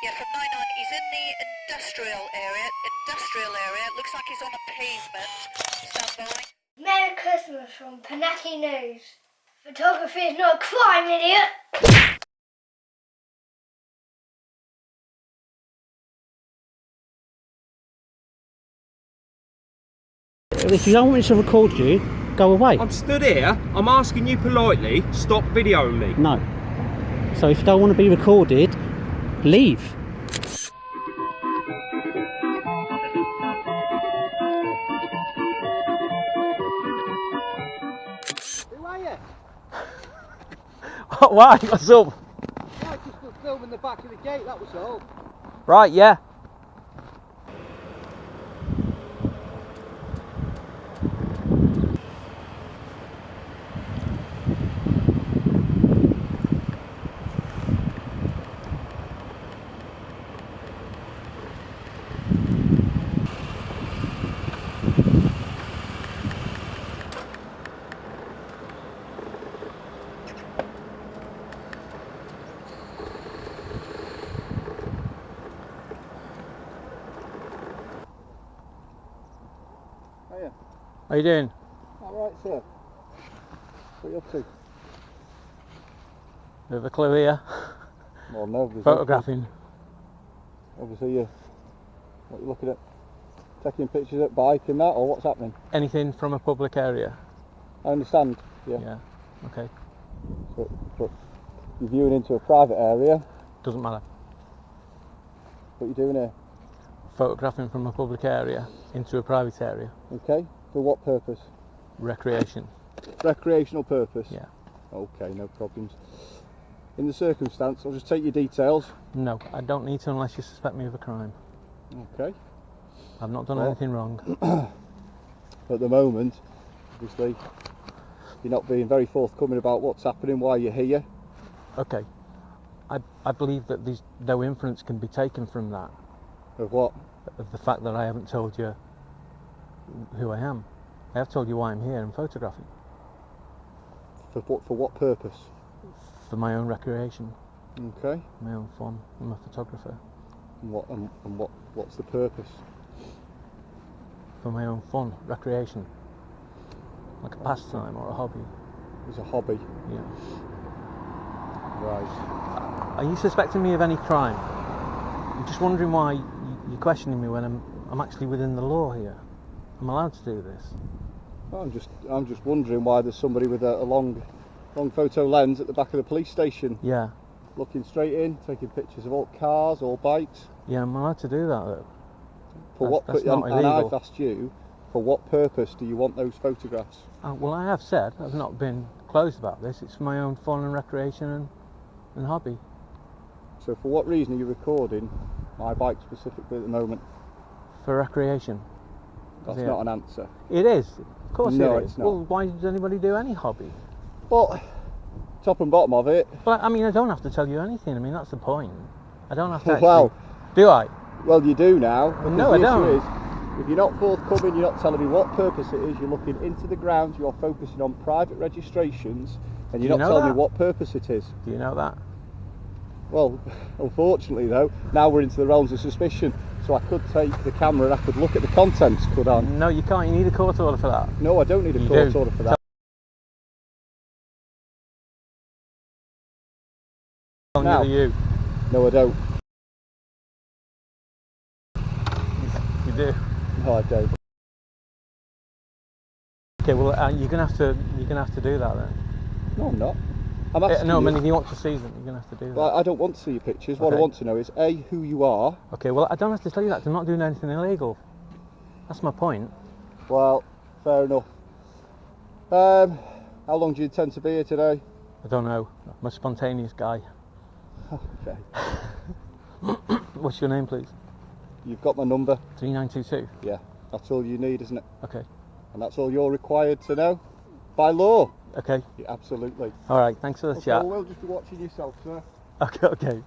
Yeah, from 99. He's in the industrial area. Looks like he's on a pavement. Stand by. Merry Christmas from Panetti News. Photography is not a crime, idiot! If you don't want me to record you, go away. I'm stood here, I'm asking you politely, stop videoing me. No. So if you don't want to be recorded, leave. Who are you? Why? What's up? I just was filming the back of the gate, that was all. Right, yeah. Hiya. How you doing? Alright, sir. What are you up to? Bit of a clue here. Well, no, there's Photographing. Obviously, what are you looking at? Taking pictures at bike and that, or what's happening? Anything from a public area? I understand, yeah. Yeah. Okay. But you're viewing into a private area. Doesn't matter. What are you doing here? Photographing from a public area into a private area. Okay, for what purpose? Recreation. Recreational purpose? Yeah. Okay, no problems. In the circumstance, I'll just take your details. No, I don't need to unless you suspect me of a crime. Okay. I've not done anything wrong. At the moment, obviously, you're not being very forthcoming about what's happening, why you're here. Okay. I believe that no inference can be taken from that. Of what? Of the fact that I haven't told you who I am. I have told you why I'm here and photographing. For what purpose? For my own recreation. Okay. My own fun. I'm a photographer. And what's the purpose? For my own fun, recreation. Like a pastime or a hobby. It's a hobby. Yeah. Right. Are you suspecting me of any crime? I'm just wondering why you're questioning me when I'm actually within the law here. I'm allowed to do this. I'm just wondering why there's somebody with a long photo lens at the back of the police station. Yeah. Looking straight in, taking pictures of all cars, all bikes. Yeah, I'm allowed to do that though. That's And not illegal. I've asked you, for what purpose do you want those photographs? Well, I have said, I've not been closed about this. It's for my own fun and recreation and hobby. So for what reason are you recording my bike specifically at the moment? For recreation. That's not an answer. It is. Of course No, it is. it's not. Well, why does anybody do any hobby? Well, top and bottom of it. But I mean, I don't have to tell you anything. I mean, that's the point. I don't have to actually... Well, do I? Well, you do now. Well, no, I don't. The issue is, if you're not forthcoming, you're not telling me what purpose it is, you're looking into the grounds, you're focusing on private registrations, and you're not telling me what purpose it is. Do you know that? Well, unfortunately though, now we're into the realms of suspicion, so I could take the camera and I could look at the contents, could I? No, you can't. You need a court order for that. No, I don't need a court order for that. Now, you. No, I don't. You do. No, I don't. Okay, well, you're gonna have to do that then. No, I'm not. I'm asking no, I you. mean, if you want to see them, you're gonna have to do that. Well, I don't want to see your pictures. What I Okay. want to know is A, who you are. Okay, well, I don't have to tell you that 'cause I'm not doing anything illegal. That's my point. Well, fair enough. How long do you intend to be here today? I don't know. I'm a spontaneous guy. Okay. What's your name, please? You've got my number. 3922. Yeah, that's all you need, isn't it? Okay. And that's all you're required to know by law. Okay. Yeah, absolutely. All right. Thanks for the chat. Well, we'll just be watching yourself, sir. Okay. Okay.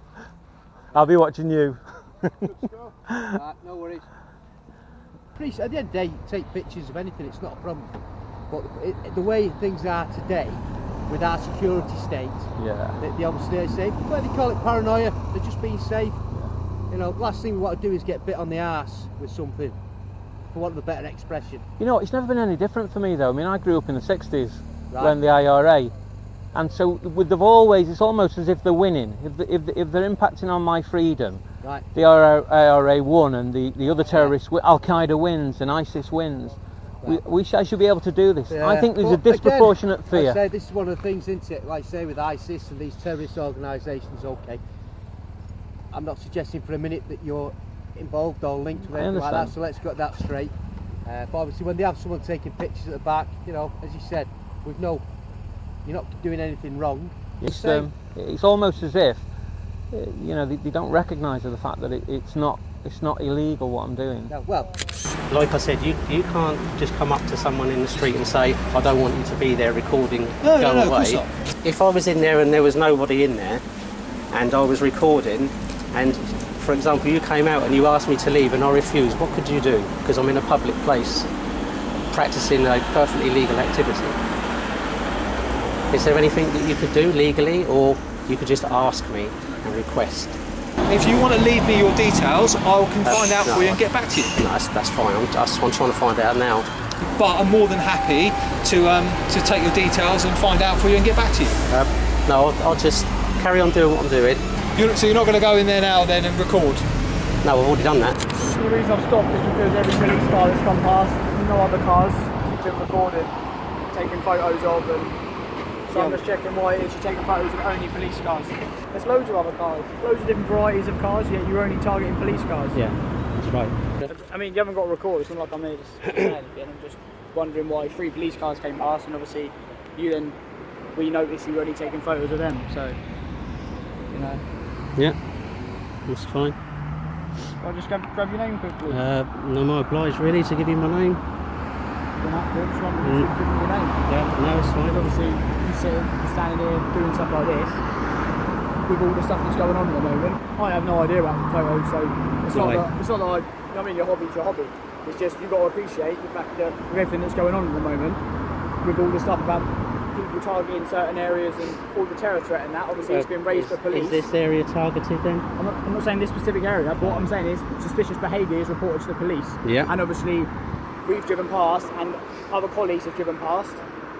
I'll be watching you. Good stuff. No worries. Chris, at the end of the day, take pictures of anything, it's not a problem. But the way things are today, with our security state, Yeah. they obviously are safe. Whether they call it paranoia, they're just being safe. You know, last thing we want to do is get bit on the arse with something, for want of a better expression. You know, it's never been any different for me though. I mean, I grew up in the 60s Right. when the IRA, and so they've always, it's almost as if they're winning. If they're impacting on my freedom, Right. the IRA won, and the other terrorists, Al Qaeda wins and ISIS wins. Right. I should be able to do this. Yeah. I think there's a But disproportionate again, fear. I say this is one of the things, isn't it? Like say with ISIS and these terrorist organisations. Okay, I'm not suggesting for a minute that you're involved or linked with I anything like that. understand. So let's get that straight. But obviously, when they have someone taking pictures at the back, you know, as you said, with no, you're not doing anything wrong. It's almost as if, you know, they don't recognise the fact that it's not illegal what I'm doing. No, well, like I said, you can't just come up to someone in the street and say, I don't want you to be there recording, go away. Of course not. If I was in there and there was nobody in there and I was recording, and for example you came out and you asked me to leave and I refused, what could you do? Because I'm in a public place practicing a perfectly legal activity. Is there anything that you could do legally, or you could just ask me and request? If you want to leave me your details, I can find out for you and get back to you. No, that's fine. I'm trying to find out now. But I'm more than happy to take your details and find out for you and get back to you. No, I'll just carry on doing what I'm doing. So you're not going to go in there now then and record? No, I've already done that. The reason I've stopped is because every police car that's come past, no other cars have been recorded, taking photos of them. So I'm just checking why it is you're taking photos of only police cars. There's loads of other cars, loads of different varieties of cars, yet you're only targeting police cars. Yeah, that's right. I mean, you haven't got to record, it's not like I'm here to say anything. I'm just wondering why 3 police cars came past, and obviously we noticed you were only taking photos of them, so, you know. Yeah, that's fine. I'll just grab your name quickly. No, am I obliged really to give you my name? You don't have to, just wondering if you can give me your name. Yeah, no, it's fine. Obviously, you're standing here doing stuff like this with all the stuff that's going on at the moment. I have no idea about the photos, so it's not that I mean, your hobby's your hobby. It's just you've got to appreciate the fact that with everything that's going on at the moment, with all the stuff about people targeting certain areas and all the terror threat and that, obviously it's been raised for police. Is this area targeted then? I'm not saying this specific area, but what I'm saying is suspicious behaviour is reported to the police. Yeah. And obviously we've driven past and other colleagues have driven past,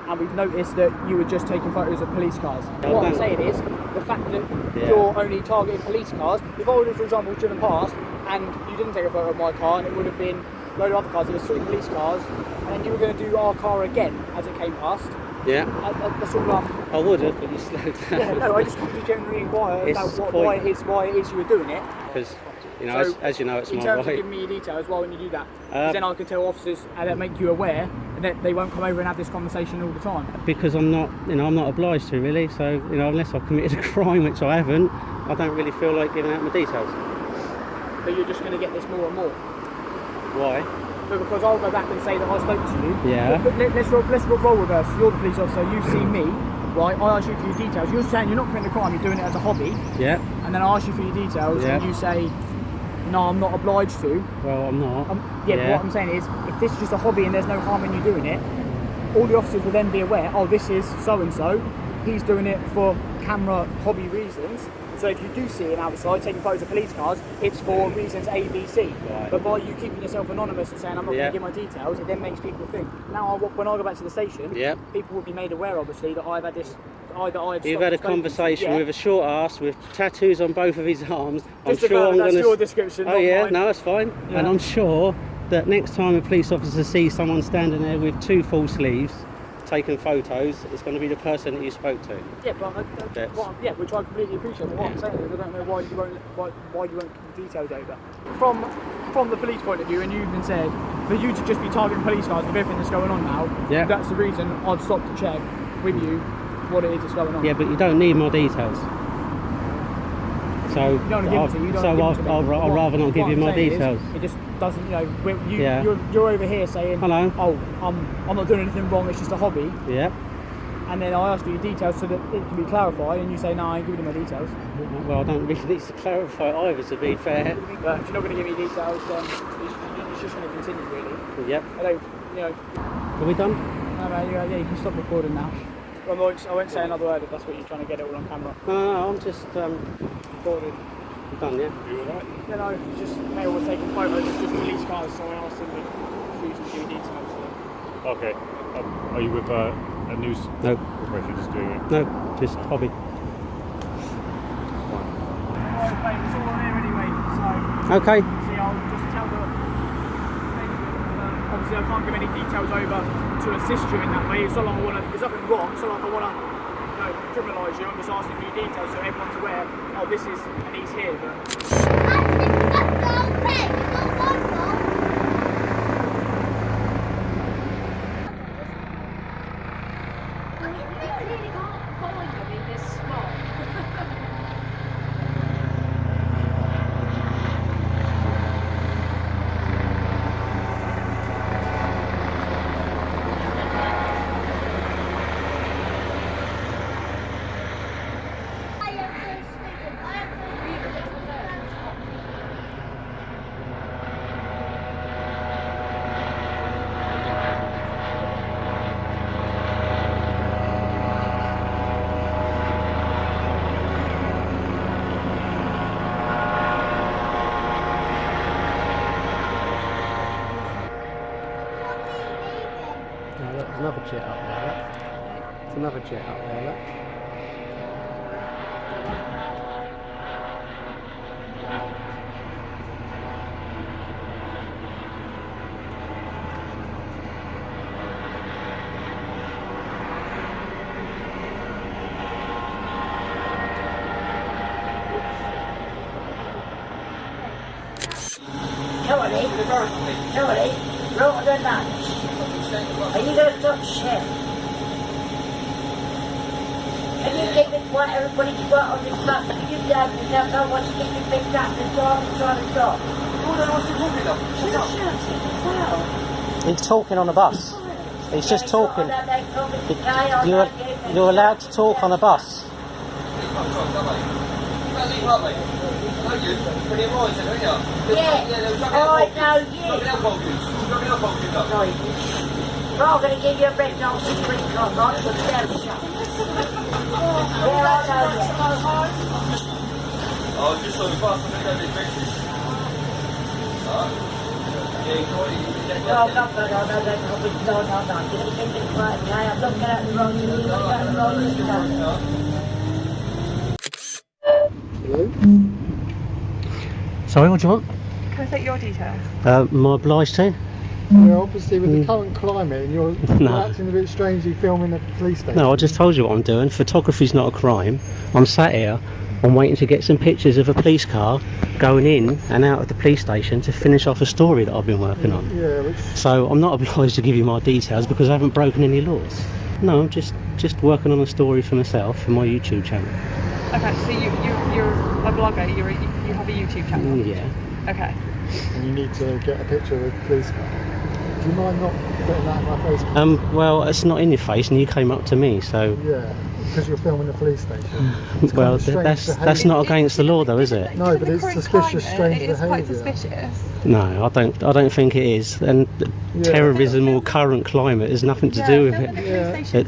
and we've noticed that you were just taking photos of police cars. What I'm saying is, the fact that you're only targeting police cars, if I would have, for example, driven past and you didn't take a photo of my car and it would have been a load of other cars, there was 3 police cars, and then you were going to do our car again as it came past. Yeah. That's all I would have, but you slowed down. Yeah, no, I just wanted to generally inquire about why it is you were doing it. Because, you know, So, as you know, it's in my terms of right. giving me your details, why wouldn't you do that? Because then I can tell officers and make you aware, and that they won't come over and have this conversation all the time. Because I'm not obliged to really. So, you know, unless I've committed a crime, which I haven't, I don't really feel like giving out my details. But you're just going to get this more and more. Why? But because I'll go back and say that I spoke to you. Yeah. But let's role reverse. You're the police officer. You've seen me, right? I ask you for your details. You're saying you're not committing a crime. You're doing it as a hobby. Yeah. And then I ask you for your details, and you say, no, I'm not obliged to. Well, I'm not. But what I'm saying is, if this is just a hobby and there's no harm in you doing it, all the officers will then be aware, oh, this is so-and-so, he's doing it for camera hobby reasons. So if you do see him outside taking photos of police cars, it's for reasons A, B, C. Right. But by you keeping yourself anonymous and saying, I'm not going to give my details, it then makes people think. Now, when I go back to the station, people will be made aware, obviously, that I've had this... You've had a conversation with a short ass with tattoos on both of his arms. That's your description. Oh yeah, mine. no, that's fine. Yeah. And I'm sure that next time a police officer sees someone standing there with 2 full sleeves taking photos, it's going to be the person that you spoke to. Yeah, but which I completely appreciate. But what I'm saying is, I don't know why you won't give the details over. From the police point of view, and you even said for you to just be targeting police cars with everything that's going on now. That's the reason I'd stop to check with you what it is that's going on. Yeah, but you don't need my details. So I'll rather not give you my details. It just doesn't, you're over here saying, hello. Oh, I'm not doing anything wrong. It's just a hobby. Yeah. And then I ask for your details so that it can be clarified, and you say, no, I ain't giving you my details. Well, I don't really need to clarify either, to be fair. But if you're not going to give me details, then it's just going to continue, really. Yep. I don't, Are we done? No, you can stop recording now. I won't say another word if that's what you're trying to get it all on camera. No, I'm just recording. You're done, yeah? You alright? You know, just male was taking photos of just police cars, so I asked him to refuse to give details. So. Okay. Are you with a news? No. Or if you're just doing it? No, just hobby. Alright, mate, it's all on here anyway, so. Okay. See, I'll just tell the. Obviously, I can't give any details over to assist you in that way. It's not like I want to. There's nothing wrong. It's not like I want to, criminalise you. I'm just asking for your details so everyone's aware. Oh, this is and he's here. But There's another jet up there, look. There's another jet up there, look. Nobody, wrote the lunch. Are you going to stop shit? Can you keep it quiet, everybody quiet on this bus? Can you down yourself? I want to get you picked up and trying to stop. He's talking on a bus. He's just talking. You're allowed to talk on a bus. We're all going to give you a red dog to drink on, right? But yeah, I know you. Oh, just on the bus, I think I did pictures. No, I'm not going on, no. Get it quiet, okay? I'm looking at the road, you're looking at the road, Sorry, what do you want? Can I take your details? Am I obliged to? Yeah, obviously with the current climate and you're acting a bit strangely filming a police station. No, I just told you what I'm doing. Photography's not a crime. I'm sat here, I'm waiting to get some pictures of a police car going in and out of the police station to finish off a story that I've been working on. Yeah, so I'm not obliged to give you my details because I haven't broken any laws. No, I'm just working on a story for myself for my YouTube channel. Okay, so you're a blogger, you have a YouTube channel? Yeah. Okay. And you need to get a picture of the police car. Do you mind not getting that in my face? Well, it's not in your face and you came up to me, so... Yeah, because you're filming a police station. Well, that's not against the law though, is it? No, but it's suspicious, strange behaviour. It is quite suspicious. No, I don't think it is. And terrorism or current climate has nothing to do with it.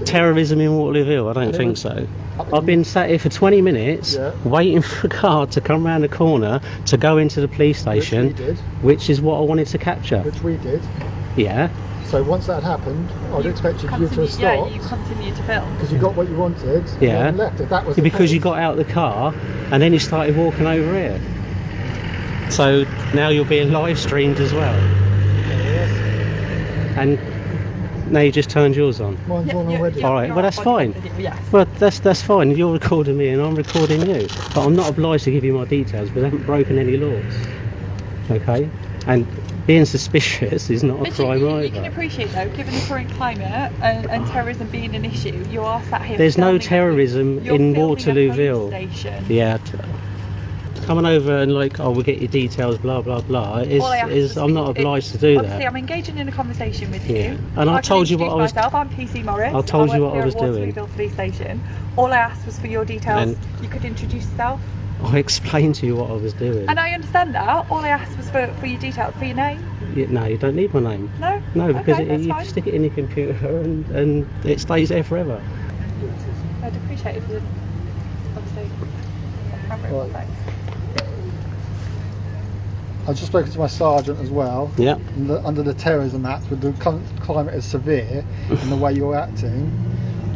Terrorism in Waterlooville, I don't think so. I've been sat here for 20 minutes waiting for a car to come round the corner to go into the police station, which is what I wanted to capture. Which we did. Yeah. So once that happened, I'd expect you to have stopped. Yeah, you continued to film. Because you got what you wanted yeah. and left. If that was because you got out of the car and then you started walking over here. So now you're being live streamed as well. And now you just turned yours on. Mine's on already. Alright, well that's fine. Yes. Well that's fine. You're recording me and I'm recording you. But I'm not obliged to give you my details because I haven't broken any laws. Okay? And being suspicious is not a crime either. You can appreciate though, given the current climate and terrorism being an issue, you are sat here. There's no terrorism in Waterlooville. Yeah. Coming over and like, oh, we'll get your details, blah blah blah. I'm not obliged to do that. Obviously, I'm engaging in a conversation with you. Yeah. And I told you what I was. Myself, I'm PC Morris. I told you what I was doing. Waterlooville Police Station. All I asked was for your details. You could introduce yourself. I explained to you what I was doing. And I understand that. All I asked was for your details, for your name. Yeah, no, you don't need my name. No? No, because okay, you stick it in your computer and it stays there forever. I'd appreciate it if you obviously. I've just spoken to my sergeant as well. Yeah. Under the Terrorism Act, with the current climate as severe and the way you're acting,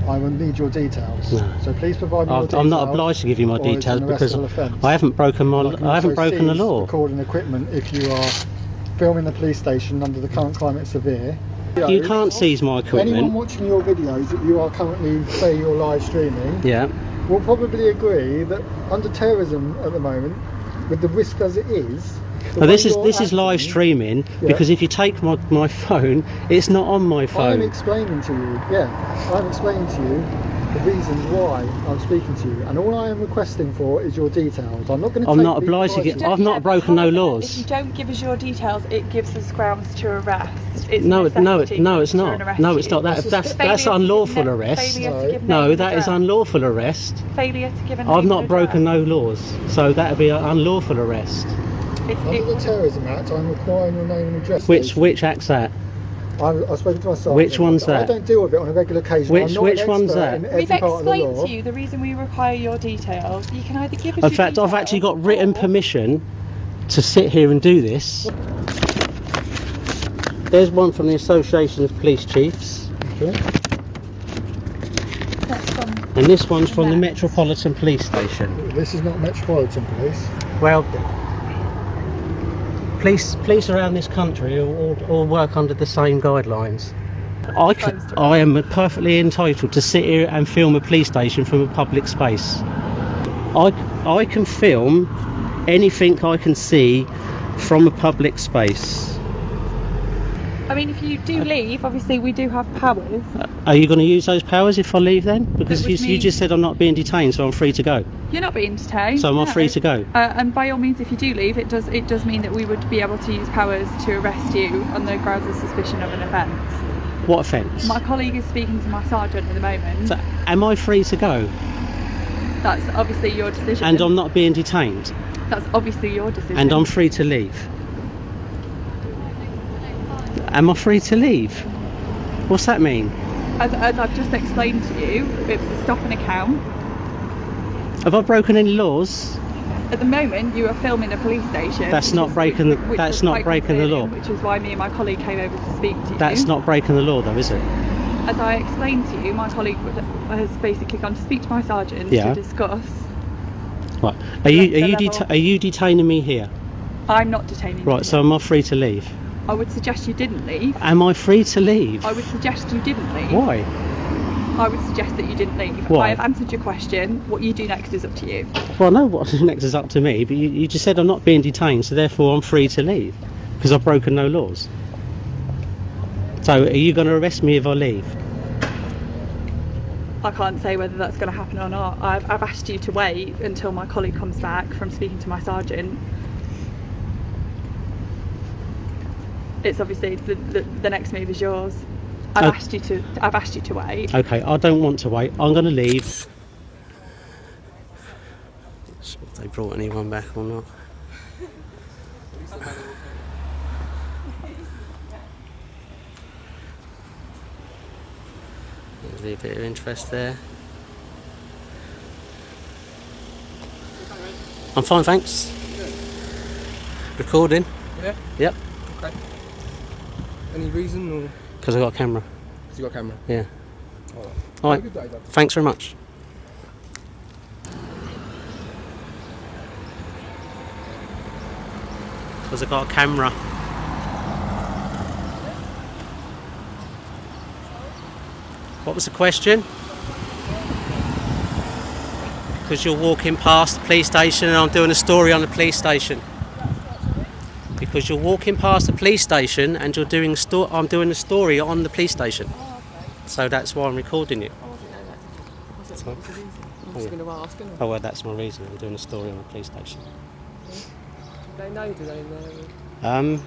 I will need your details. No. So please provide me your details. I'm not obliged to give you my details because I haven't broken the law. Recording equipment if you are filming the police station under the current climate severe. You can't seize my equipment. Anyone watching your videos that you are currently, say you're live streaming, yeah, will probably agree that under terrorism at the moment, with the risk as it is. Now this is live streaming, because if you take my phone, it's not on my phone. I'm explaining to you, I'm explaining to you the reasons why I'm speaking to you, and all I am requesting for is your details. I'm not going to. I'm not obliged to give. I've not broken no laws. If you don't give us your details, it gives us grounds to arrest. No, it's not. No, it's not. That's unlawful arrest. No, that is unlawful arrest. Failure to give a name. I've not broken no laws, so that would be an unlawful arrest. Under the Terrorism Act, I'm requiring your name and address. Which act's that? I've spoken to my sergeant. Which one's that? I don't deal with it on a regular occasion. Which one's that? We've explained to you the reason we require your details. You can either give us. In fact, I've actually got written permission to sit here and do this. There's one from the Association of Police Chiefs. Okay. And this one's from the Metropolitan Police Station. This is not Metropolitan Police. Well, police around this country all work under the same guidelines. I am perfectly entitled to sit here and film a police station from a public space. I can film anything I can see from a public space. I mean, if you do leave, obviously we do have powers. Are you going to use those powers if I leave then? Because you just said I'm not being detained, so I'm free to go. You're not being detained. So am I free to go? And by all means, if you do leave, it does mean that we would be able to use powers to arrest you on the grounds of suspicion of an offence. What offence? My colleague is speaking to my sergeant at the moment. So am I free to go? That's obviously your decision. And I'm not being detained? That's obviously your decision. And I'm free to leave? Am I free to leave? What's that mean? As I've just explained to you, it's a stop and account. Have I broken any laws? At the moment, you are filming a police station. That's not breaking the law. Which is why me and my colleague came over to speak to you. That's not breaking the law, though, is it? As I explained to you, my colleague has basically gone to speak to my sergeant to discuss. Right. Are you detaining me here? I'm not detaining you. Right. So am I free to leave? I would suggest you didn't leave. Am I free to leave? I would suggest you didn't leave. Why? I would suggest that you didn't leave. Why? I have answered your question. What you do next is up to you. Well, I know what next is up to me, but you just said I'm not being detained, so therefore I'm free to leave because I've broken no laws. So are you going to arrest me if I leave? I can't say whether that's going to happen or not. I've asked you to wait until my colleague comes back from speaking to my sergeant. It's obviously the next move is yours. I've asked you to wait. Okay, I don't want to wait. I'm going to leave. See if they brought anyone back or not. There's a bit of interest there. I'm fine, thanks. Recording. Yeah? Yep. Okay. Any reason or? Because I got a camera. Because you got a camera? Yeah. All right. Good day, though. Thanks very much. Because I got a camera. What was the question? Because you're walking past the police station and I'm doing a story on the police station. Because you're walking past the police station and you're doing I'm doing a story on the police station. So that's why I'm recording you. Oh well, that's my reason. I'm doing a story on the police station. They know, do they know?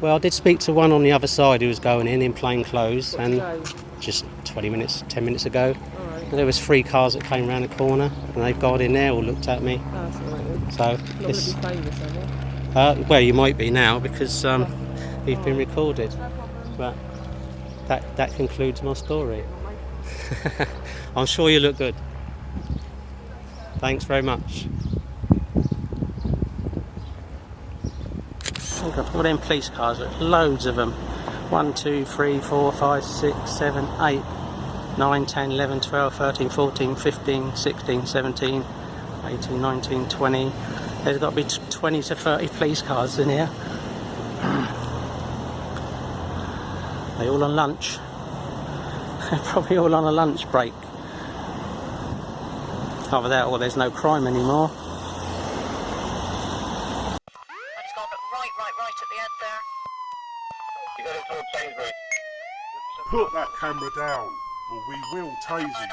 Well, I did speak to one on the other side who was going in plain clothes, and just 10 minutes ago. Right. There was 3 cars that came around the corner, and they've got in there, all looked at me. Oh, that's all right then. So not going to be famous, are they? well, you might be now because you've been recorded. But that concludes my story. I'm sure you look good. Thanks very much. Look at all them police cars, loads of them. 1, 2, 3, 4, 5, 6, 7, 8, 9, 10, 11, 12, 13, 14, 15, 16, 17, 18, 19, 20. There's got to be 20 to 30 police cars in here. They all on lunch. They're probably all on a lunch break. Either that or there's no crime anymore. And he's gone right at the end there. You got it towards Sainsbury's. Put that camera down, or we will tase you.